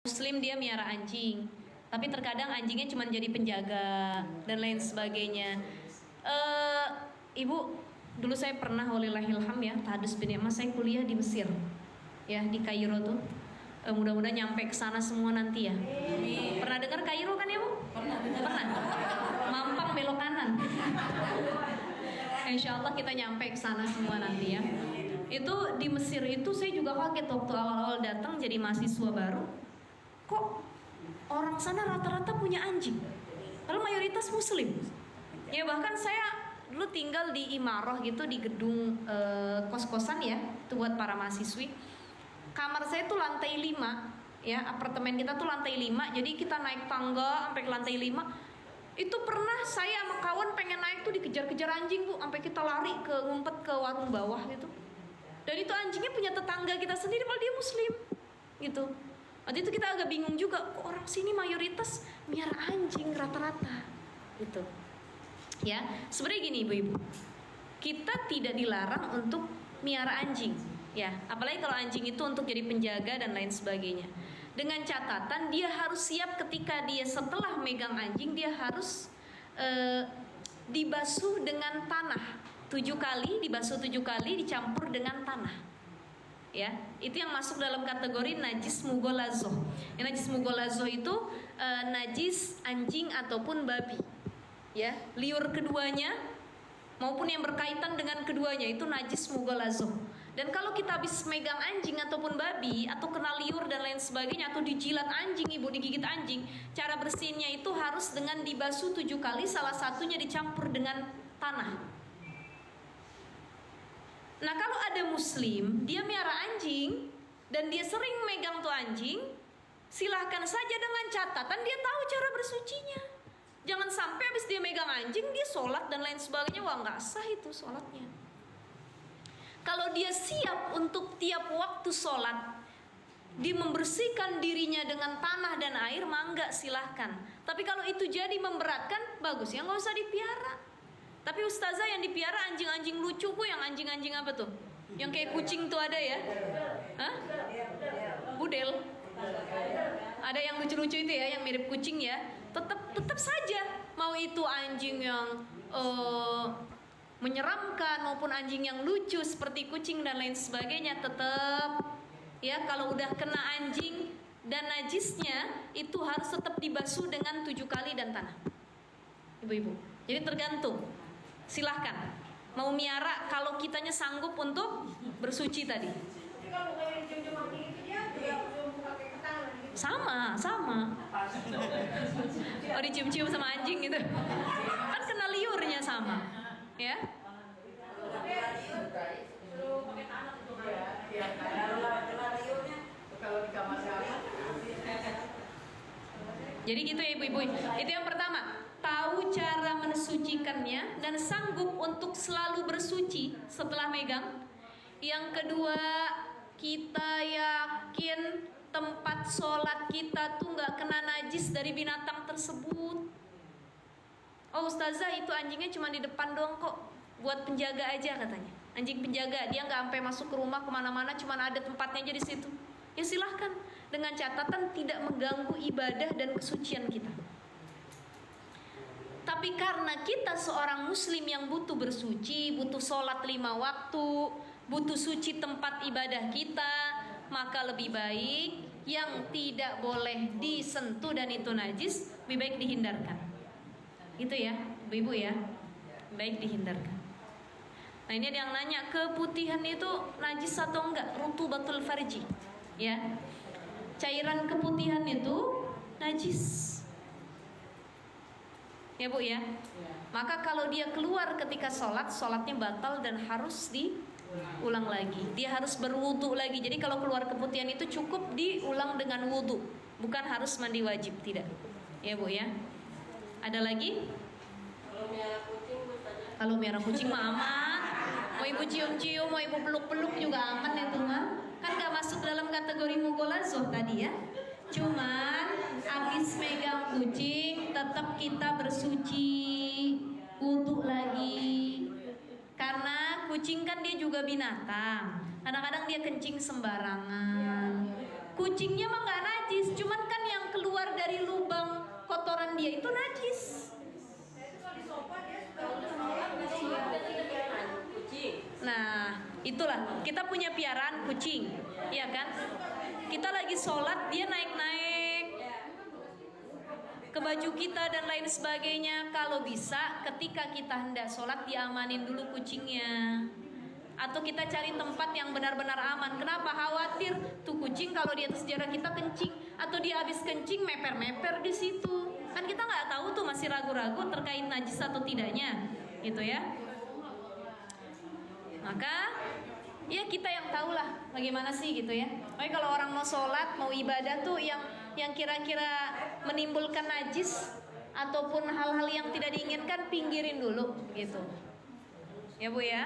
Muslim dia miara anjing, tapi terkadang anjingnya cuma jadi penjaga dan lain sebagainya. Ibu, dulu saya pernah walillahilham ya, tahadus bin Mas, saya kuliah di Mesir, ya di Kairo tuh. Mudah-mudahan nyampe ke sana semua nanti ya. Pernah dengar Kairo kan ya Bu? Pernah. Mampang belok kanan. Insya Allah kita nyampe ke sana semua nanti ya. Itu di Mesir itu saya juga kaget waktu awal-awal datang jadi mahasiswa baru. Kok orang sana rata-rata punya anjing? Padahal mayoritas Muslim. Ya bahkan saya dulu tinggal di Imarah gitu, di gedung kos-kosan ya, itu buat para mahasiswi. Kamar saya tuh lantai 5 ya, apartemen kita tuh lantai 5, jadi kita naik tangga sampai ke lantai 5. Itu pernah saya sama kawan pengen naik tuh dikejar-kejar anjing Bu, sampai kita lari ngumpet ke warung bawah gitu. Dan itu anjingnya punya tetangga kita sendiri, padahal dia Muslim gitu. Waktu itu kita agak bingung juga, kok orang sini mayoritas miara anjing rata-rata gitu. Ya, sebenarnya gini ibu-ibu, kita tidak dilarang untuk miara anjing, ya. Apalagi kalau anjing itu untuk jadi penjaga dan lain sebagainya. Dengan catatan dia harus siap ketika dia setelah megang anjing dia harus dibasuh dengan tanah 7 kali, dibasuh 7 kali dicampur dengan tanah. Ya, itu yang masuk dalam kategori najis mughalazoh. Yang najis mughalazoh itu najis anjing ataupun babi. Ya, liur keduanya maupun yang berkaitan dengan keduanya itu najis mughalazoh. Dan kalau kita habis megang anjing ataupun babi atau kena liur dan lain sebagainya, atau dijilat anjing, ibu digigit anjing, cara bersihinnya itu harus dengan dibasuh 7 kali, salah satunya dicampur dengan tanah. Nah kalau ada muslim, dia miara anjing dan dia sering megang tuh anjing, silahkan saja dengan catatan dia tahu cara bersucinya. Jangan sampai habis dia megang anjing dia sholat dan lain sebagainya, wah nggak sah itu sholatnya. Kalau dia siap untuk tiap waktu sholat, dia membersihkan dirinya dengan tanah dan air, mangga silahkan. Tapi kalau itu jadi memberatkan, bagus ya nggak usah dipiara. Tapi ustazah yang dipiara anjing-anjing lucu kok, yang anjing-anjing apa tuh? Yang kayak kucing tuh ada ya? Hah? Budel. Ada yang lucu-lucu itu ya, yang mirip kucing ya. Tetap saja mau itu anjing yang menyeramkan maupun anjing yang lucu seperti kucing dan lain sebagainya, tetap ya kalau udah kena anjing dan najisnya itu harus tetap dibasuh dengan 7 kali dan tanah. Ibu-ibu. Jadi tergantung. Silahkan mau miara kalau kitanya sanggup untuk bersuci tadi. Sama. Oh dicium-cium sama anjing gitu. Kan kena liurnya sama. Ya. Jadi gitu ya ibu-ibu. Itu yang pertama, tahu cara mensucikannya dan sanggup untuk selalu bersuci setelah megang. Yang kedua, kita yakin tempat sholat kita tuh nggak kena najis dari binatang tersebut. Oh ustazah itu anjingnya cuma di depan doang kok, buat penjaga aja katanya. Anjing penjaga, dia nggak sampai masuk ke rumah kemana-mana, cuma ada tempatnya aja di situ. Ya silahkan, dengan catatan tidak mengganggu ibadah dan kesucian kita. Tapi karena kita seorang muslim yang butuh bersuci, butuh sholat 5 waktu, butuh suci tempat ibadah kita, maka lebih baik yang tidak boleh disentuh dan itu najis, lebih baik dihindarkan. Gitu ya, ibu-ibu ya, baik dihindarkan. Nah ini ada yang nanya, keputihan itu najis atau enggak? Rutubatul farji, ya, cairan keputihan itu najis, ya bu ya. Maka kalau dia keluar ketika sholat, sholatnya batal dan harus diulang lagi. Dia harus berwudu lagi. Jadi kalau keluar keputihan itu cukup diulang dengan wudu, bukan harus mandi wajib, tidak. Ya bu ya. Ada lagi? Kalau miara kucing mah aman. Mau ibu cium-cium, mau ibu peluk-peluk juga aman itu mah. Kan gak masuk dalam kategori mughalazoh tadi ya. Cuman habis megang kucing tetap kita bersuci, wudu lagi. Karena kucing kan dia juga binatang. Kadang-kadang dia kencing sembarangan. Kucingnya mah gak najis, cuman Kita punya piaraan kucing, iya kan? Kita lagi sholat, dia naik-naik ke baju kita dan lain sebagainya. Kalau bisa, ketika kita hendak sholat, diamanin dulu kucingnya. Atau kita cari tempat yang benar-benar aman. Kenapa? Khawatir tuh kucing kalau di atas jarak kita kencing, atau dia habis kencing meper-meper di situ. Kan kita nggak tahu tuh, masih ragu-ragu terkait najis atau tidaknya, gitu ya. Maka ya kita yang tahu lah bagaimana sih gitu ya. Makanya kalau orang mau sholat, mau ibadah tuh yang kira-kira menimbulkan najis ataupun hal-hal yang tidak diinginkan, pinggirin dulu gitu. Ya Bu ya.